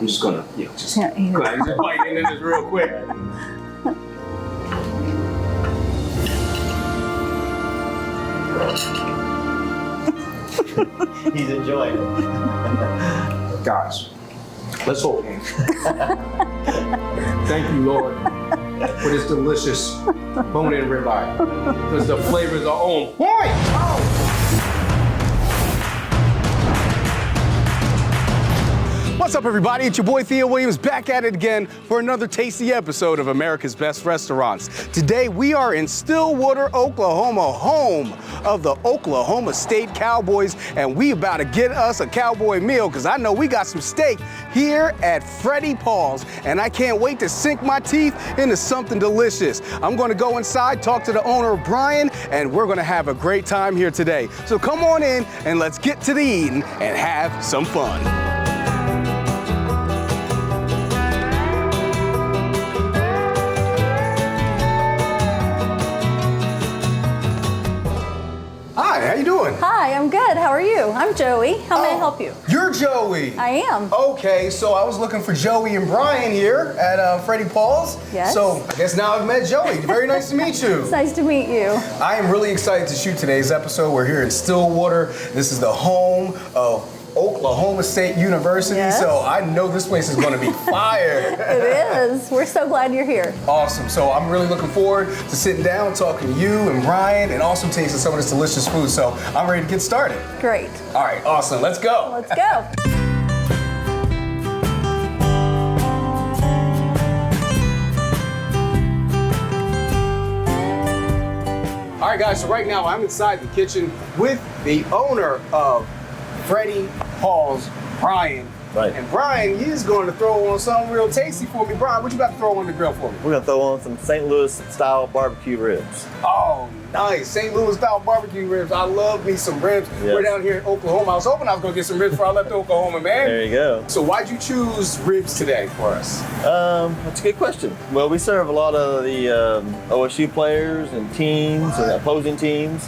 I'm just gonna, just Yeah, eat it. go ahead and just bite into this real quick. He's enjoying it. Guys, let's hold hands. Thank you, Lord, for this delicious bone-in ribeye, because the flavors are on point. What's up, everybody? It's your boy Theo Williams back at it again for another tasty episode of America's Best Restaurants. Today we are in Stillwater, Oklahoma, home of the Oklahoma State Cowboys, and we about to get us a cowboy meal because I know we got some steak here at Freddie Paul's, and I can't wait to sink my teeth into something delicious. I'm going to go inside, talk to the owner, Brian, and we're going to have a great time here today. So come on in and let's get to the eating and have some fun. Hi, how you doing? Hi, I'm good. How are you? I'm Joey. How may I help you? You're Joey. I am. Okay, so I was looking for Joey and Brian here at Freddie Paul's. Yes. So I guess now I've met Joey. Very nice to meet you. It's nice to meet you. I am really excited to shoot today's episode. We're here in Stillwater. This is the home of Oklahoma State University, Yes. so I know this place is going to be fire. It is. We're so glad you're here. Awesome. So I'm really looking forward to sitting down, talking to you and Brian, and also tasting some of this delicious food. So I'm ready to get started. Great. All right, awesome. Let's go. Let's go. All right, guys, so right now I'm inside the kitchen with the owner of Freddie Paul's, Brian. Right. And Brian, he's going to throw on something real tasty for me. Brian, what you got to throw on the grill for me? We're gonna throw on some St. Louis style barbecue ribs. Oh, nice. St. Louis style barbecue ribs. I love me some ribs. Yes. We're down here in Oklahoma. I was hoping I was going to get some ribs before I left Oklahoma, man. There you go. So why'd you choose ribs today for us? That's a good question. Well, we serve a lot of the OSU players and teams and opposing teams,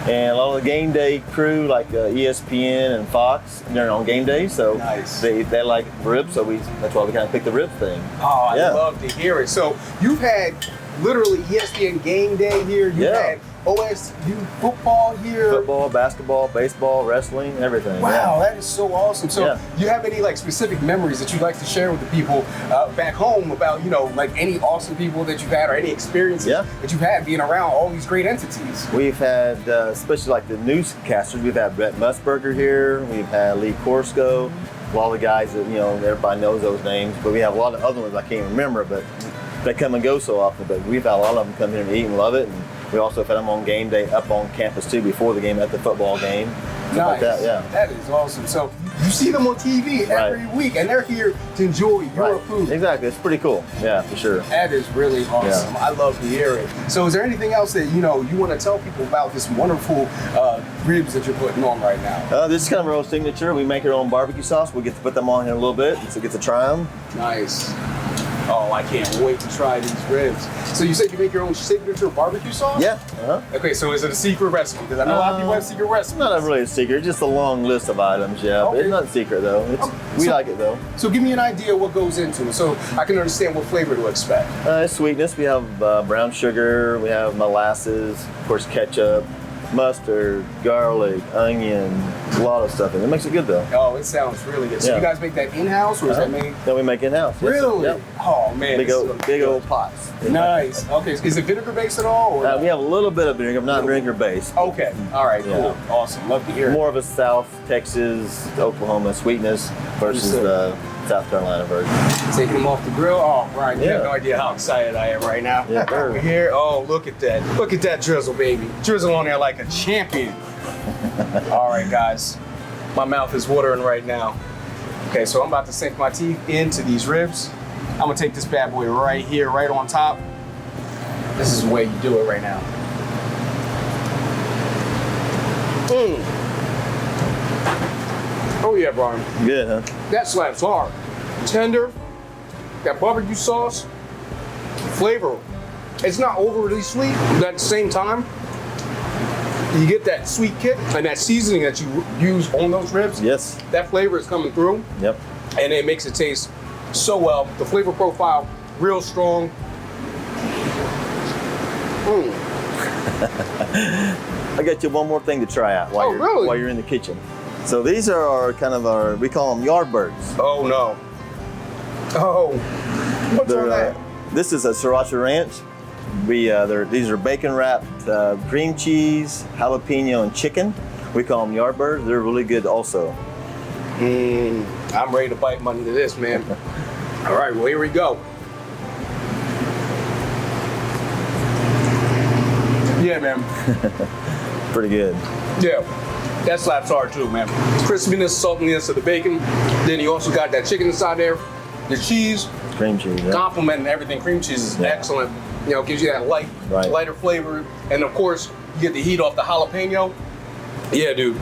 and a lot of the game day crew like ESPN and Fox. They're on game day, so Nice. they like ribs. So that's why we kind of picked the rib thing. Oh, I Yeah. love to hear it. So you've had literally ESPN game day here. You've Yeah. had OSU football here. Football, basketball, baseball, wrestling, everything. Wow, that is so awesome. So Yeah. you have any like specific memories that you'd like to share with the people back home about, like any awesome people that you've had or any experiences Yeah. that you've had being around all these great entities? We've had, especially like the newscasters, we've had Brett Musburger here, we've had Lee Corsko, a lot of the guys that, everybody knows those names, but we have a lot of other ones I can't remember, but they come and go so often. But we've had a lot of them come here and eat and love it. And we also have had them on game day up on campus too, before the game, at the football game. Stuff like that, yeah. That is awesome. So you see them on TV every week, and they're here to enjoy your food. Exactly, it's pretty cool. Yeah, for sure. That is really awesome. Yeah. I love to hear it. So is there anything else that you want to tell people about this wonderful ribs that you're putting on right now? This is kind of our own signature. We make our own barbecue sauce. We get to put them on here a little bit, so get to try them. Nice. Oh, I can't wait to try these ribs. So you said you make your own signature barbecue sauce? Yeah. Okay, so is it a secret recipe? Because I know a lot of people have secret recipes. Not really a secret, just a long list of items, yeah. Okay. But it's not a secret though. We like it though. So give me an idea what goes into it so I can understand what flavor to expect. Sweetness, we have brown sugar, we have molasses, of course ketchup, mustard, garlic, onion, a lot of stuff in it. It makes it good though. Oh, it sounds really good. So Yeah. you guys make that in-house or is that made? That we make in-house. Yes, Really? Yep. Oh man. Big this is old, gonna be big good. old pots. Nice. Okay, is it vinegar based at all? Or We have a little bit of vinegar, but not vinegar based. Okay. All right. Cool. Yeah. Awesome. Love to hear it. More of a South Texas, Oklahoma sweetness versus the South Carolina version. Taking them off the grill. Oh, Brian, you have Yeah. no idea how excited I am right now. Yeah, sure. Over here. Oh, look at that. Look at that drizzle, baby. Drizzle on there like a champion. All right, guys. My mouth is watering right now. Okay, so I'm about to sink my teeth into these ribs. I'm gonna take this bad boy right here, right on top. This is the way you do it right now. Oh yeah, Brian. Good, huh? That slaps hard. Tender, that barbecue sauce, flavor. It's not overly sweet, but at the same time, you get that sweet kick and that seasoning that you use on those ribs. Yes. That flavor is coming through Yep. and it makes it taste so well. The flavor profile, real strong. I got you one more thing to try out while, really? while you're in the kitchen. So these are our we call them yard birds. Oh no. Oh, what's on that? This is a sriracha ranch. These are bacon wrapped cream cheese, jalapeno, and chicken. We call them yard birds. They're really good also. I'm ready to bite money to this, man. All right, well, here we go. Yeah, man. Pretty good. Yeah, that slaps hard too, man. Crispiness, saltiness of the bacon. Then you also got that chicken inside there. The cheese. Cream cheese, yeah. Complementing everything. Cream cheese is excellent. You know, gives you that lighter flavor. And of course, you get the heat off the jalapeno. Yeah, dude.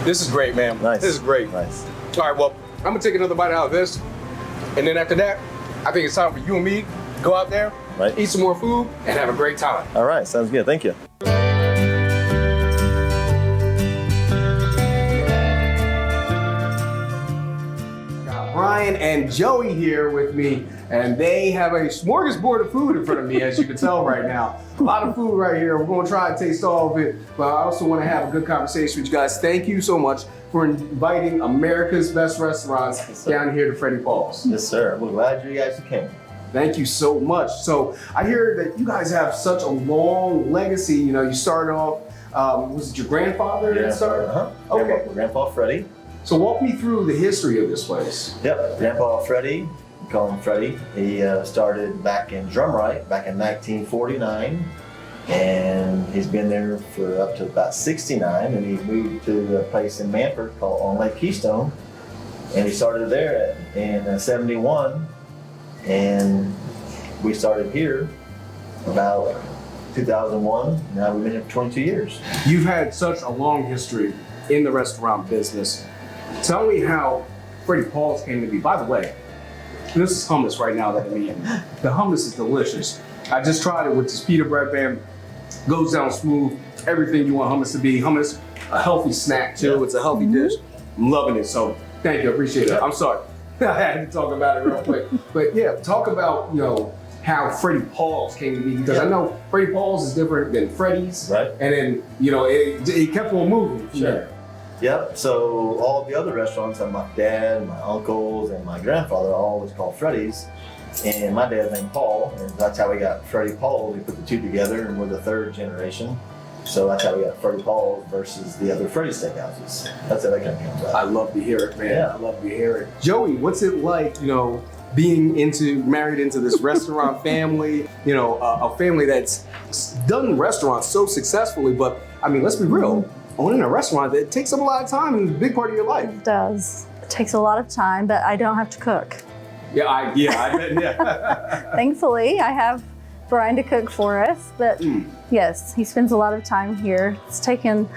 This is great, man. Nice. This is great. Nice. All right, well, I'm gonna take another bite out of this. And then after that, I think it's time for you and me to go out there, eat some more food, and have a great time. All right, sounds good. Thank you. Brian and Joey here with me, and they have a smorgasbord of food in front of me, as you can tell right now. A lot of food right here. We're going to try and taste all of it, but I also want to have a good conversation with you guys. Thank you so much for inviting America's Best Restaurants down here to Freddie Paul's. Yes, sir. We're glad you guys came. Thank you so much. So I hear that you guys have such a long legacy. You know, you started off, was it your grandfather that started? Okay. Grandpa Freddie. So walk me through the history of this place. Yep, Grandpa Freddie, we call him Freddie. He started back in Drumright back in 1949, and he's been there for up to about 69, and he moved to a place in Manford called on Lake Keystone, and he started there in 71, and we started here about 2001. Now we've been here for 22 years. You've had such a long history in the restaurant business. Tell me how Freddie Paul's came to be. By the way, this is hummus right now that I'm eating. The hummus is delicious. I just tried it with this pita bread band. Goes down smooth. Everything you want hummus to be. Hummus, a healthy snack too. It's a healthy dish. I'm loving it. So thank you. I appreciate it. I'm sorry. I had to talk about it real quick. But yeah, talk about, you know, how Freddie Paul's came to be, because I know Freddie Paul's is different than Freddie's. Right. And then, you know, it kept on moving. Sure. Yep, so all of the other restaurants, my dad, my uncles, and my grandfather all always called Freddie's. And my dad's named Paul, and that's how we got Freddie Paul. We put the two together, and we're the third generation. So that's how we got Freddie Paul versus the other Freddie Steakhouses. That's how that kind of comes out. I love to hear it, man. Yeah. I love to hear it. Joey, what's it like, you know, being married into this restaurant family, you know, a family that's done restaurants so successfly, but I mean, let's be real. Owning a restaurant, that takes up a lot of time and is a big part of your life. It does. It takes a lot of time, but I don't have to cook. Yeah, I bet, yeah. Thankfully, I have Brian to cook for us, but yes, he spends a lot of time here. It's taken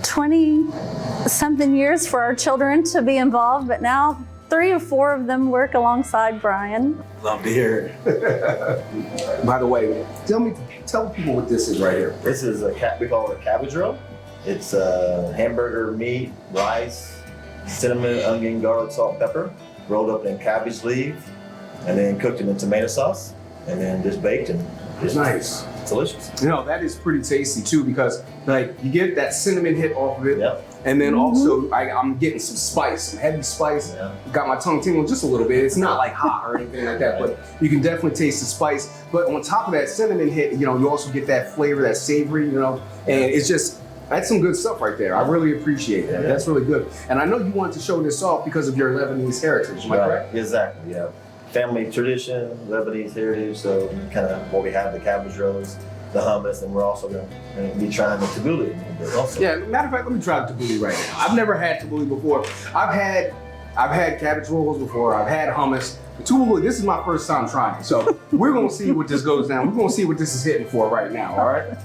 20-something years for our children to be involved, but now 3 or 4 of them work alongside Brian. Love to hear it. By the way, tell people what this is right here. This is we call it a cabbage roll. It's hamburger meat, rice, cinnamon, onion, garlic, salt, pepper, rolled up in cabbage leaf, and then cooked in tomato sauce, and then just baked and just nice. Delicious. You know, that is pretty tasty too, because like you get that cinnamon hit off of it. Yep. And then also I'm getting some spice, some heavy spice. Yeah. Got my tongue tingling just a little bit. It's not like hot or anything like that, but you can definitely taste the spice. But on top of that cinnamon hit, you know, you also get that flavor, that savory, you know, and it's just, that's some good stuff right there. I really appreciate that. Yeah. That's really good. And I know you wanted to show this off because of your Lebanese heritage, am I correct? Exactly, yeah. Family tradition, Lebanese heritage, so kind of what we have, the cabbage rolls, the hummus, and we're also going to be trying the tabbouleh a little bit also. Yeah, matter of fact, let me try the tabbouleh right now. I've never had tabbouleh before. I've had cabbage rolls before. I've had hummus. The tabbouleh, this is my first time trying it. So we're going to see what this goes down. We're going to see what this is hitting for right now, all right?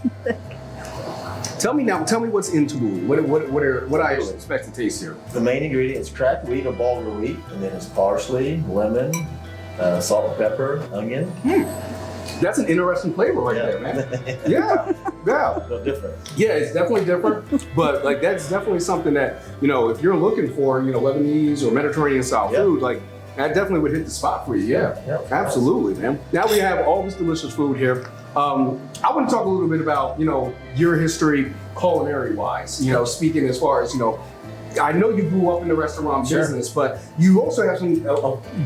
Tell me what's in tabbouleh. What I expect to taste here. The main ingredient is cracked wheat or bulgur wheat, and then it's parsley, lemon, salt and pepper, onion. That's an interesting flavor right there, man. Yeah. A little different. Yeah, it's definitely different, but like that's definitely something that, you know, if you're looking for, you know, Lebanese or Mediterranean style food, like that definitely would hit the spot for you. Yeah, absolutely, man. Now we have all this delicious food here. I want to talk a little bit about, your history culinary-wise. Speaking as far as, I know you grew up in the restaurant business, but you also have some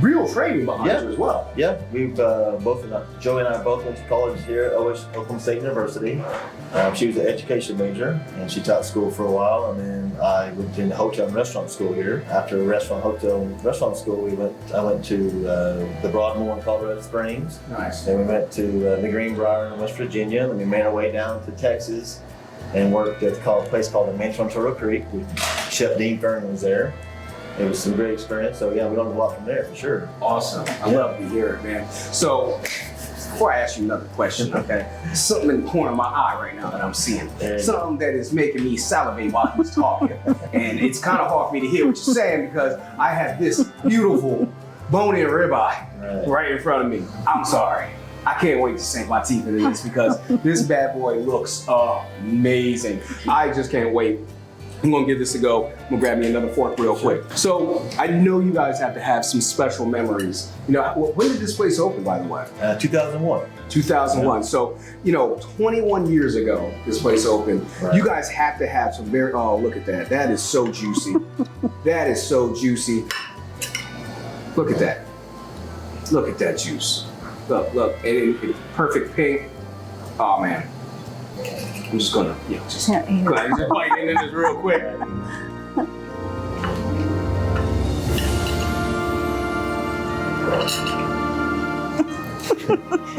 real training behind you as well. Yeah, we've Joey and I both went to college here at Oklahoma State University. She was an education major, and she taught school for a while, and then I went in hotel and restaurant school here. After hotel and restaurant school, I went to the Broadmoor in Colorado Springs. Nice. Then we went to the Greenbrier in West Virginia, and we made our way down to Texas and worked at a place called the Mansion on Turtle Creek. Chef Dean Fern was there. It was some great experience. So yeah, we learned a lot from there for sure. Awesome. I love to hear it, man. So before I ask you another question, okay, something in the corner of my eye right now that I'm seeing. Something that is making me salivate while he's talking. And it's kind of hard for me to hear what you're saying because I have this beautiful bone-in ribeye right in front of me. I'm sorry. I can't wait to sink my teeth into this because this bad boy looks amazing. I just can't wait. I'm gonna give this a go. I'm gonna grab me another fork real quick. So I know you guys have to have some special memories. When did this place open, by the way? 2001. 2001. So, 21 years ago, this place opened. Right. You guys have to have some look at that. That is so juicy. That is so juicy. Look at that. Look at that juice. Look, it's perfect pink. Oh man. I'm just gonna, just bite into this real quick.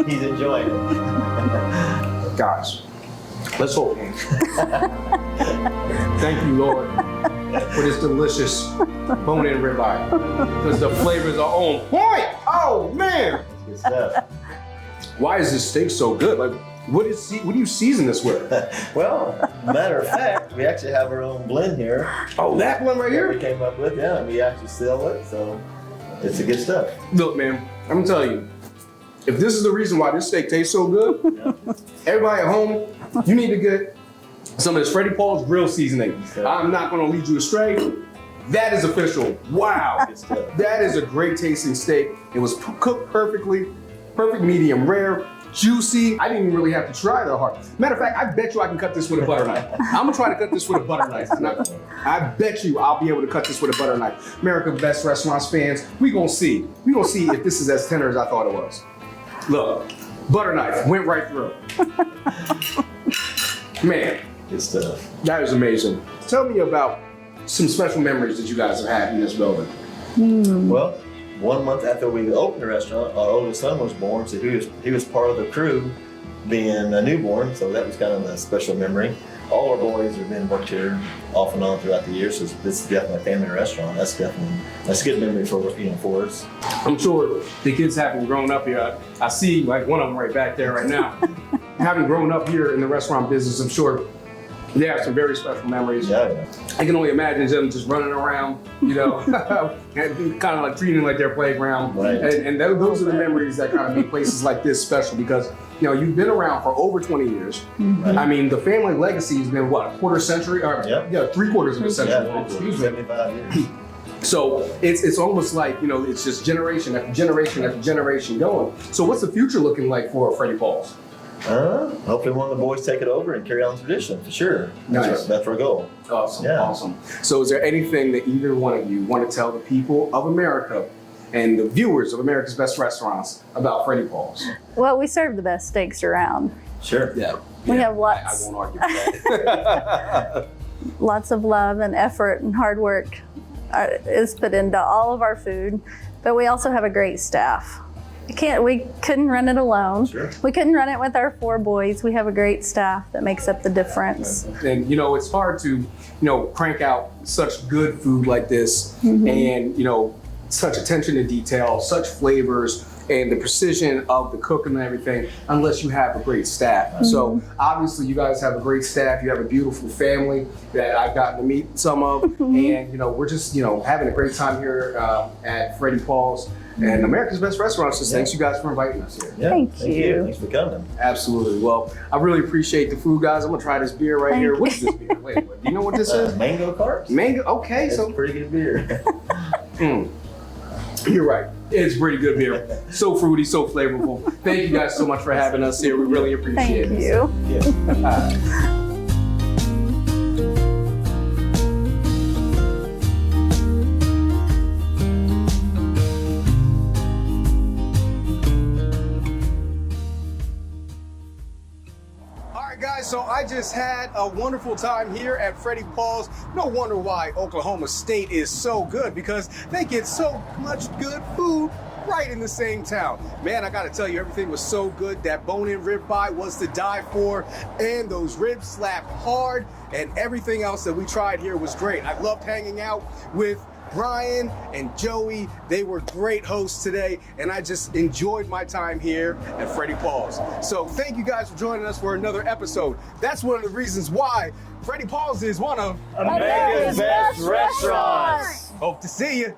He's enjoying it. Guys, let's hold hands. Thank you, Lord, for this delicious bone-in ribeye, because the flavors are on point. Oh man! Good stuff. Why is this steak so good? Like, what do you season this with? Well, matter of fact, we actually have our own blend here. Oh, that one right here? We came up with, and we actually sell it, so it's a good stuff. Look, man, I'm gonna tell you, if this is the reason why this steak tastes so good, everybody at home, you need to get some of this Freddie Paul's grill seasoning. I'm not gonna lead you astray. That is official. Wow, that is a great tasting steak. It was cooked perfectly, perfect medium rare. Juicy. I didn't even really have to try that hard. Matter of fact, I bet you I can cut this with a butter knife. I'm gonna try to cut this with a butter knife. I bet you I'll be able to cut this with a butter knife. America's Best Restaurants fans, we gonna see. We gonna see if this is as tender as I thought it was. Look, butter knife went right through. Man, good stuff. That is amazing. Tell me about some special memories that you guys have had in this building. Well, 1 month after we opened the restaurant, our oldest son was born, so he was part of the crew being a newborn, so that was kind of a special memory. All our boys have been worked here off and on throughout the years, so this is definitely a family restaurant. That's a good memory for us. I'm sure the kids having grown up here, I see like one of them right back there right now. Having grown up here in the restaurant business, I'm sure they have some very special memories. Yeah. I can only imagine them just running around, and kind of like treating it like their playground. Right. And those are the memories that kind of make places like this special because, you've been around for over 20 years. Right. I mean, the family legacy has been what, a quarter century? Or, 3/4 of a century. Yeah, 75 years. So it's almost like, it's just generation after generation after generation going. So what's the future looking like for Freddie Paul's? Hopefully one of the boys take it over and carry on the tradition, for sure. Nice. That's our goal. Awesome, Yeah. awesome. So is there anything that either one of you want to tell the people of America and the viewers of America's Best Restaurants about Freddie Paul's? Well, we serve the best steaks around. Sure. Yeah. We have lots. I won't argue with that. Lots of love and effort and hard work is put into all of our food, but we also have a great staff. We couldn't run it alone. Sure. We couldn't run it with our 4 boys. We have a great staff that makes up the difference. And it's hard to, crank out such good food like this and, such attention to detail, such flavors, and the precision of the cooking and everything, unless you have a great staff. So obviously you guys have a great staff. You have a beautiful family that I've gotten to meet some of. And, we're just, having a great time here at Freddie Paul's and America's Best Restaurants. Just thanks you guys for inviting us here. Yeah, Thank you. Thanks for coming. Absolutely. Well, I really appreciate the food, guys. I'm gonna try this beer right here. What is this beer? Wait, do you know what this is? Mango Carts. Mango. Okay, It's so a pretty good beer. You're right. It's pretty good beer. So fruity, so flavorful. Thank you guys so much for having us here. We really appreciate Thank it. you. Yeah. Guys, so I just had a wonderful time here at Freddie Paul's. No wonder why Oklahoma State is so good, because they get so much good food right in the same town. Man, I gotta tell you, everything was so good. That bone-in ribeye was to die for, and those ribs slapped hard, and everything else that we tried here was great. I loved hanging out with Brian and Joey. They were great hosts today, and I just enjoyed my time here at Freddie Paul's. So thank you guys for joining us for another episode. That's one of the reasons why Freddie Paul's is one of America's best restaurants. Hope to see you.